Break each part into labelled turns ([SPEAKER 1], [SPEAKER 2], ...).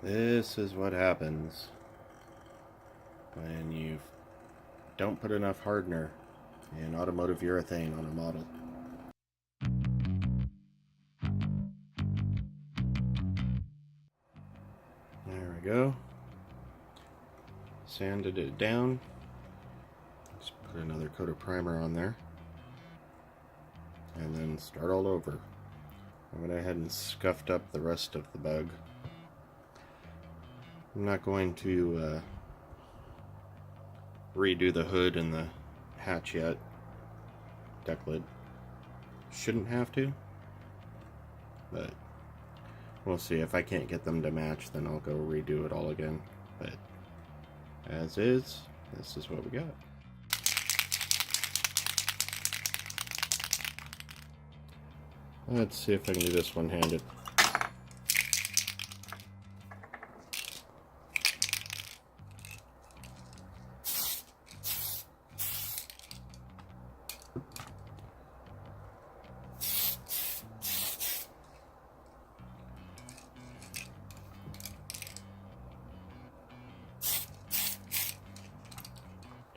[SPEAKER 1] This is what happens when you don't put enough hardener in automotive urethane on a model. There we go. Sanded it down. Just put another coat of primer on there. And then start all over. I went ahead and scuffed up the rest of the bug. I'm not going to redo the hood and the hatch yet. Deck lid. Shouldn't have to, but we'll see. If I can't get them to match, then I'll go redo it all again. But as is, this is what we got. Let's see if I can do this one-handed.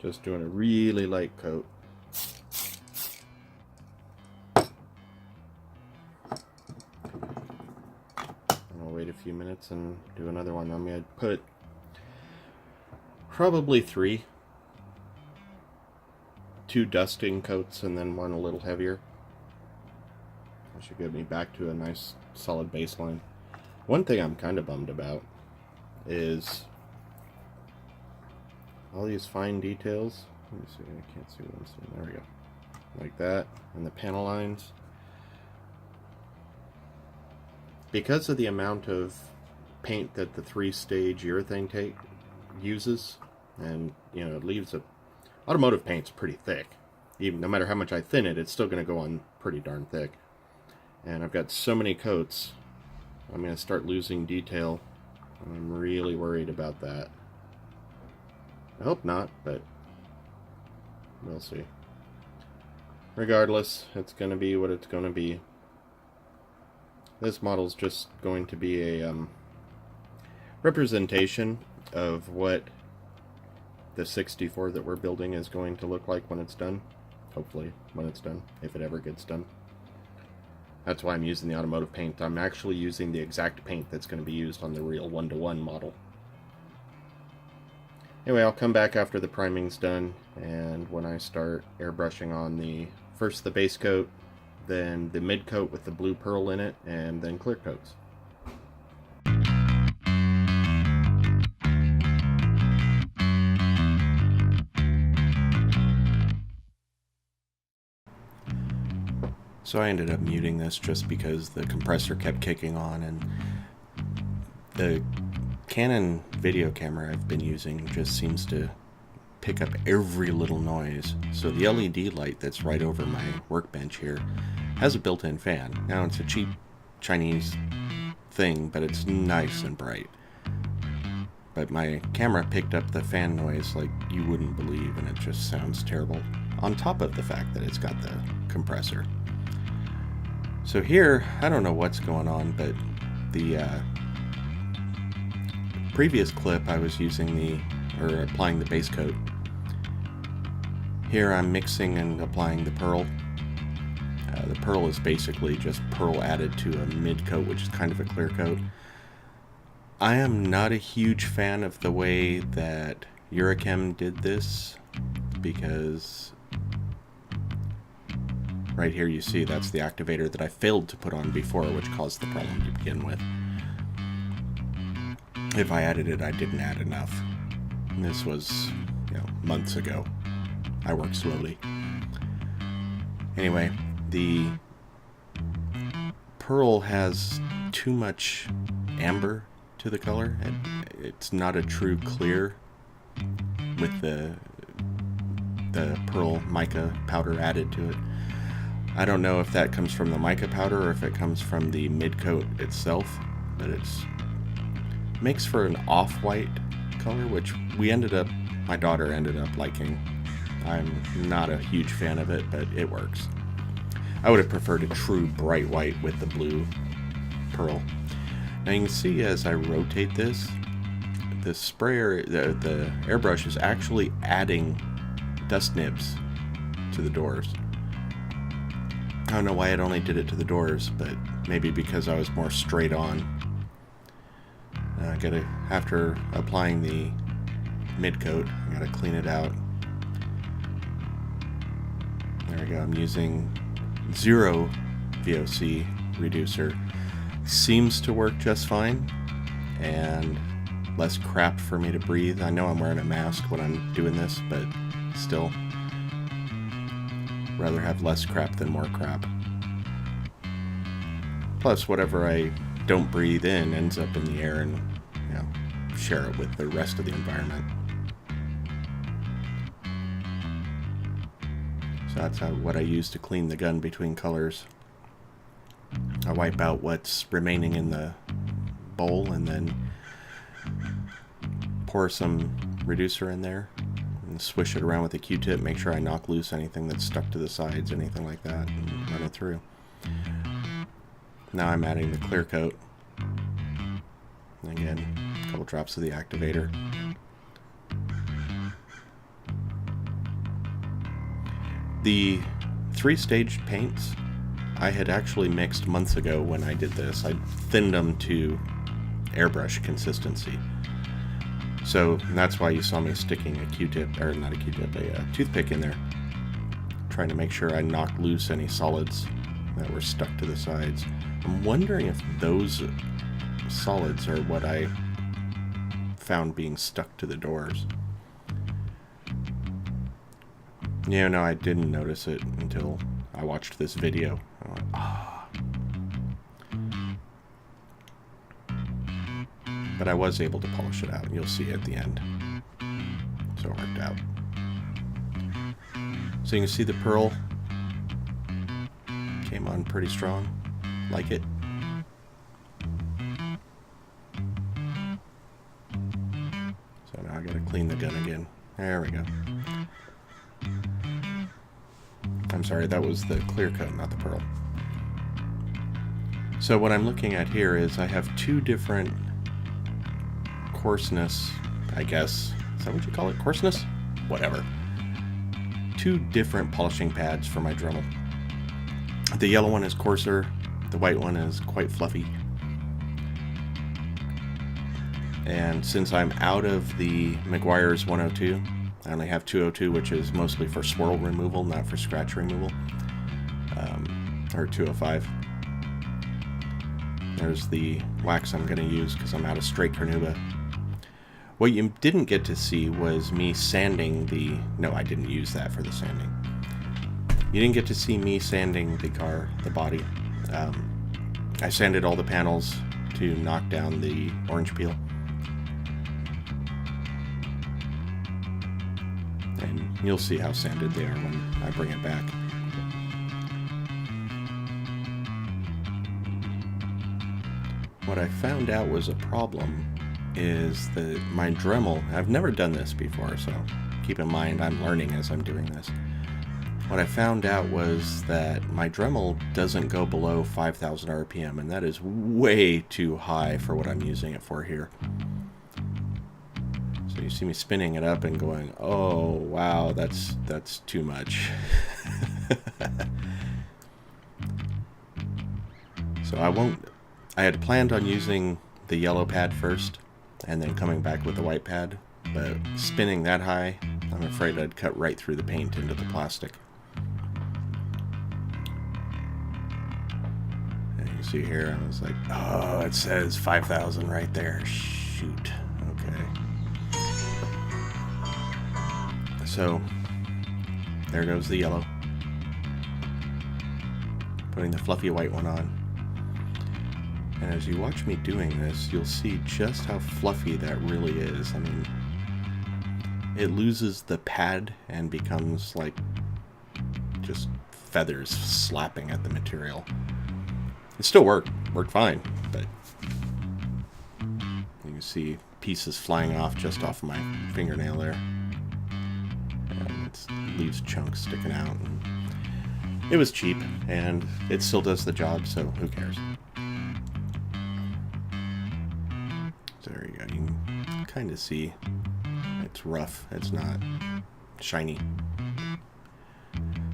[SPEAKER 1] Just doing a really light coat. I'll wait a few minutes and do another one. I'm going to put probably 3. 2 dusting coats and then one a little heavier. That should get me back to a nice solid baseline. One thing I'm kind of bummed about is all these fine details. Let me see, I can't see what I'm seeing. There we go. Like that, and the panel lines. Because of the amount of paint that the 3-stage urethane tape uses, and you know, it leaves a automotive paint's pretty thick. Even no matter how much I thin it, it's still going to go on pretty darn thick. And I've got so many coats, I'm going to start losing detail. I'm really worried about that. I hope not, but we'll see. Regardless, it's going to be what it's going to be. This model's just going to be a representation of what the 64 that we're building is going to look like when it's done. Hopefully, when it's done, if it ever gets done. That's why I'm using the automotive paint. I'm actually using the exact paint that's going to be used on the real 1-to-1 model. Anyway, I'll come back after the priming's done, and when I start airbrushing on first the base coat, then the mid coat with the blue pearl in it, and then clear coats. So I ended up muting this just because the compressor kept kicking on, and the Canon video camera I've been using just seems to pick up every little noise. So the LED light that's right over my workbench here has a built-in fan. Now it's a cheap Chinese thing, but it's nice and bright. But my camera picked up the fan noise like you wouldn't believe, and it just sounds terrible, on top of the fact that it's got the compressor. So here, I don't know what's going on, but the previous clip I was using applying the base coat. Here I'm mixing and applying the pearl. The pearl is basically just pearl added to a mid coat, which is kind of a clear coat. I am not a huge fan of the way that Urachem did this, because right here you see that's the activator that I failed to put on before, which caused the problem to begin with. If I added it, I didn't add enough. And this was, months ago. I work slowly. Anyway, the pearl has too much amber to the color. It's not a true clear with the pearl mica powder added to it. I don't know if that comes from the mica powder or if it comes from the mid coat itself, but it's makes for an off-white color, which my daughter ended up liking. I'm not a huge fan of it, but it works. I would have preferred a true bright white with the blue pearl. Now you can see as I rotate this, the sprayer, the airbrush is actually adding dust nibs to the doors. I don't know why it only did it to the doors, but maybe because I was more straight on. After applying the mid coat, I gotta clean it out. There we go. I'm using 0 VOC reducer. Seems to work just fine, and less crap for me to breathe. I know I'm wearing a mask when I'm doing this, but still, rather have less crap than more crap. Plus, whatever I don't breathe in ends up in the air and, you know, share it with the rest of the environment. So that's what I use to clean the gun between colors. I wipe out what's remaining in the bowl and then pour some reducer in there and swish it around with a Q-tip, make sure I knock loose anything that's stuck to the sides, anything like that, and run it through. Now I'm adding the clear coat. Again, a couple drops of the activator. The 3-stage paints I had actually mixed months ago when I did this. I thinned them to airbrush consistency. So that's why you saw me sticking a Q-tip, or not a Q-tip, a toothpick in there, trying to make sure I knocked loose any solids that were stuck to the sides. I'm wondering if those solids are what I found being stuck to the doors. Yeah, no, I didn't notice it until I watched this video. I went, ah. But I was able to polish it out, and you'll see at the end. So it worked out. So you can see the pearl came on pretty strong. Like it. So now I gotta clean the gun again. There we go. I'm sorry, that was the clear coat, not the pearl. So what I'm looking at here is I have 2 different coarseness, I guess. Is that what you call it? Coarseness? Whatever. 2 different polishing pads for my Dremel. The yellow one is coarser, the white one is quite fluffy. And since I'm out of the Meguiar's 102, I only have 202, which is mostly for swirl removal, not for scratch removal. Or 205. There's the wax I'm going to use because I'm out of straight carnauba. What you didn't get to see was me sanding the... No, I didn't use that for the sanding. You didn't get to see me sanding the car, the body. I sanded all the panels to knock down the orange peel. And you'll see how sanded they are when I bring it back. What I found out was a problem is that my Dremel, I've never done this before, so keep in mind I'm learning as I'm doing this. What I found out was that my Dremel doesn't go below 5,000 RPM, and that is way too high for what I'm using it for here. So you see me spinning it up and going, oh wow, that's too much. So I had planned on using the yellow pad first and then coming back with the white pad, but spinning that high, I'm afraid I'd cut right through the paint into the plastic. And you see here, I was like, oh, it says 5,000 right there. Shoot. Okay. So, there goes the yellow. Putting the fluffy white one on. And as you watch me doing this, you'll see just how fluffy that really is. I mean, it loses the pad and becomes like just feathers slapping at the material. It still worked fine, but you can see pieces flying off just off my fingernail there. And it leaves chunks sticking out. And it was cheap, and it still does the job, so who cares? So there you go. You can kind of see it's rough. It's not shiny.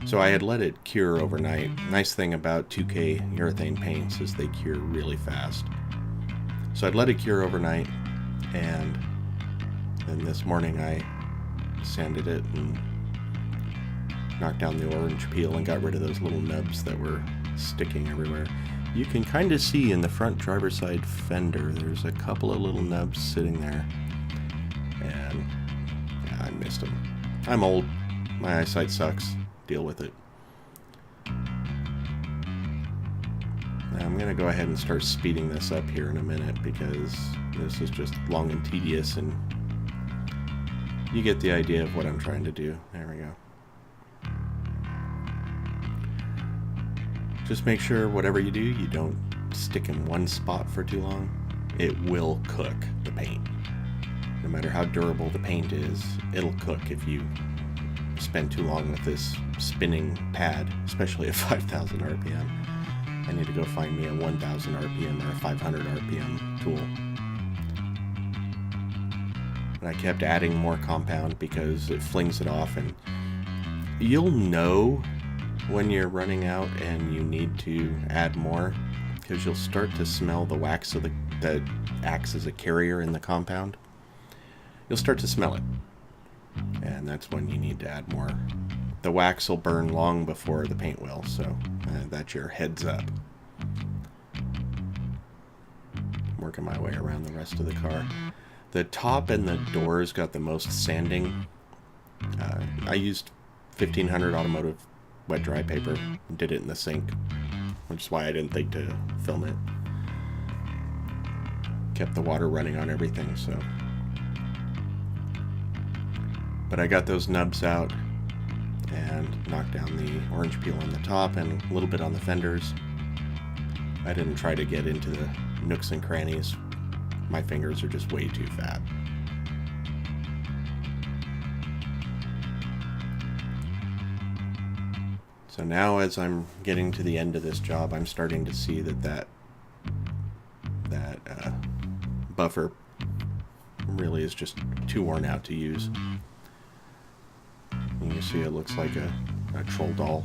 [SPEAKER 1] So I had let it cure overnight. Nice thing about 2K urethane paints is they cure really fast. So I'd let it cure overnight, and then this morning I sanded it and knocked down the orange peel and got rid of those little nubs that were sticking everywhere. You can kind of see in the front driver's side fender there's a couple of little nubs sitting there, and yeah, I missed them. I'm old, my eyesight sucks, deal with it. Now I'm gonna go ahead and start speeding this up here in a minute because this is just long and tedious, and you get the idea of what I'm trying to do. There we go. Just make sure whatever you do, you don't stick in one spot for too long. It will cook the paint. No matter how durable the paint is, it'll cook if you spend too long with this spinning pad, especially at 5,000 RPM. I need to go find me a 1,000 RPM or a 500 RPM tool. And I kept adding more compound because it flings it off, and you'll know when you're running out and you need to add more because you'll start to smell the wax of that acts as a carrier in the compound. You'll start to smell it, and that's when you need to add more. The wax will burn long before the paint will, so that's your heads up. Working my way around the rest of the car. The top and the doors got the most sanding. I used 1500 automotive wet dry paper and did it in the sink, which is why I didn't think to film it. Kept the water running on everything, so. But I got those nubs out and knocked down the orange peel on the top and a little bit on the fenders. I didn't try to get into the nooks and crannies. My fingers are just way too fat. So now as I'm getting to the end of this job, I'm starting to see that buffer really is just too worn out to use. And you see it looks like a troll doll.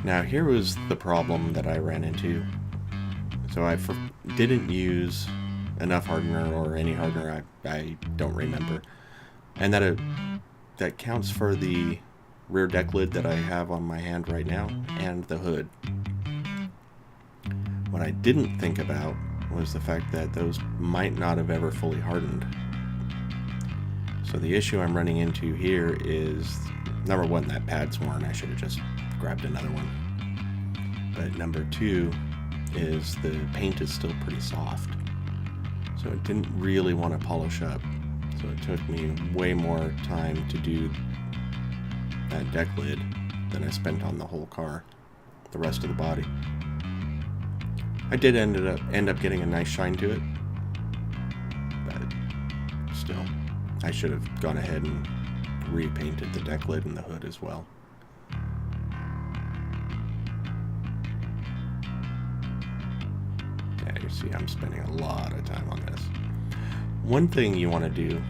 [SPEAKER 1] Now here was the problem that I ran into. So I didn't use enough hardener, or any hardener, I don't remember. And that counts for the rear deck lid that I have on my hand right now and the hood. What I didn't think about was the fact that those might not have ever fully hardened. So the issue I'm running into here is, number one, that pad's worn. I should have just grabbed another one. But number two is the paint is still pretty soft. So it didn't really want to polish up. So it took me way more time to do that deck lid than I spent on the whole car, the rest of the body. I did end up getting a nice shine to it, but still, I should have gone ahead and repainted the deck lid and the hood as well. Yeah, you see I'm spending a lot of time on this. One thing you want to do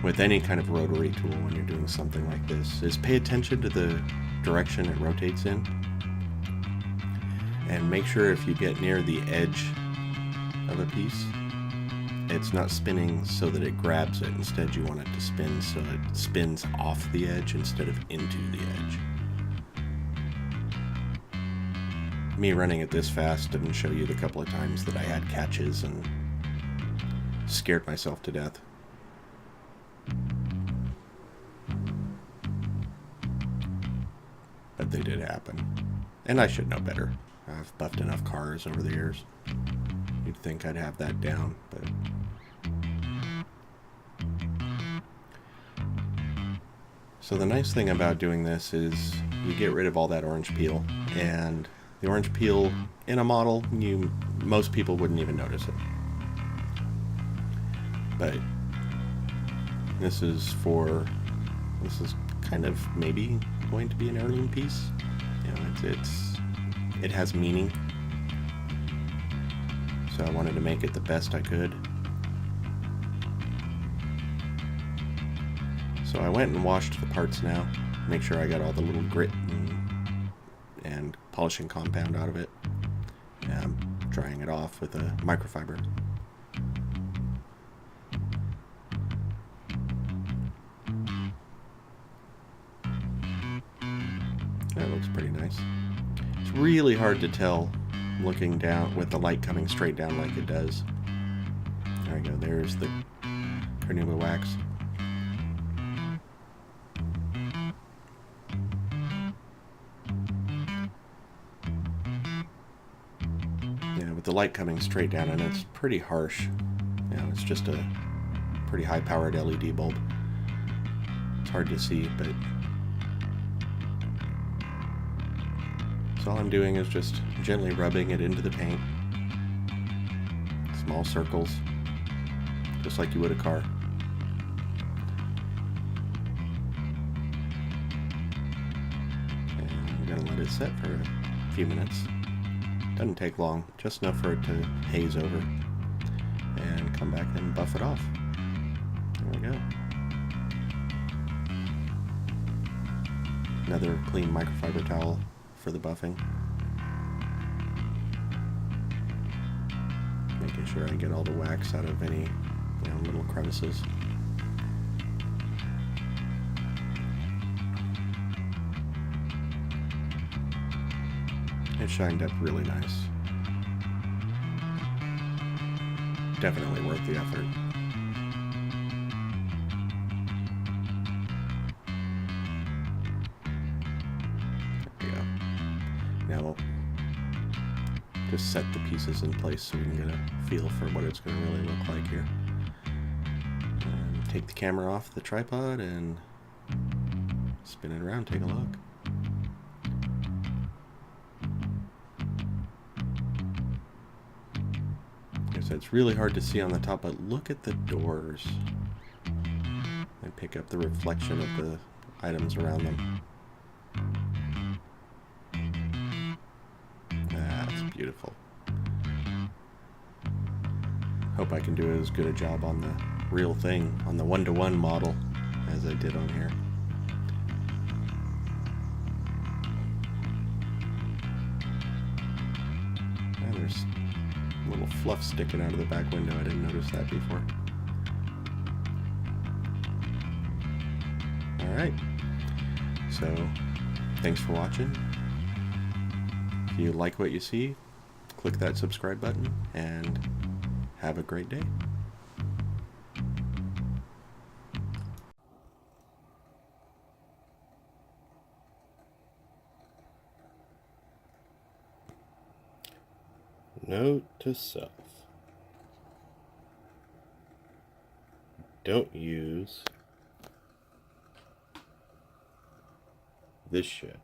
[SPEAKER 1] with any kind of rotary tool when you're doing something like this is pay attention to the direction it rotates in, and make sure if you get near the edge of a piece, it's not spinning so that it grabs it. Instead, you want it to spin so it spins off the edge instead of into the edge. Me running it this fast didn't show you the couple of times that I had catches and scared myself to death. But they did happen. And I should know better. I've buffed enough cars over the years. You'd think I'd have that down, but so the nice thing about doing this is you get rid of all that orange peel, and the orange peel in a model, most people wouldn't even notice it. But this is kind of maybe going to be an heirloom piece. You know, it has meaning. so I wanted to make it the best I could. So I went and washed the parts now, make sure I got all the little grit and polishing compound out of it. And I'm drying it off with a microfiber. That looks pretty nice. It's really hard to tell looking down with the light coming straight down like it does. There we go, there's the carnauba wax. Yeah, with the light coming straight down, and it's pretty harsh. You know, it's just a pretty high-powered LED bulb. It's hard to see, but so all I'm doing is just gently rubbing it into the paint. Small circles, just like you would a car. And I'm gonna let it set for a few minutes. Doesn't take long, just enough for it to haze over. And come back and buff it off. There we go. Another clean microfiber towel for the buffing. Making sure I get all the wax out of any, little crevices. It shined up really nice. Definitely worth the effort. There we go. Now just set the pieces in place so we can get a feel for what it's going to really look like here. Take the camera off the tripod and spin it around, take a look. It's really hard to see on the top, but look at the doors. They pick up the reflection of the items around them. That's beautiful. Hope I can do as good a job on the real thing, on the one-to-one model, as I did on here. And there's little fluff sticking out of the back window. I didn't notice that before. Alright, so thanks for watching. If you like what you see, click that subscribe button and have a great day. Note to self: don't use this shit.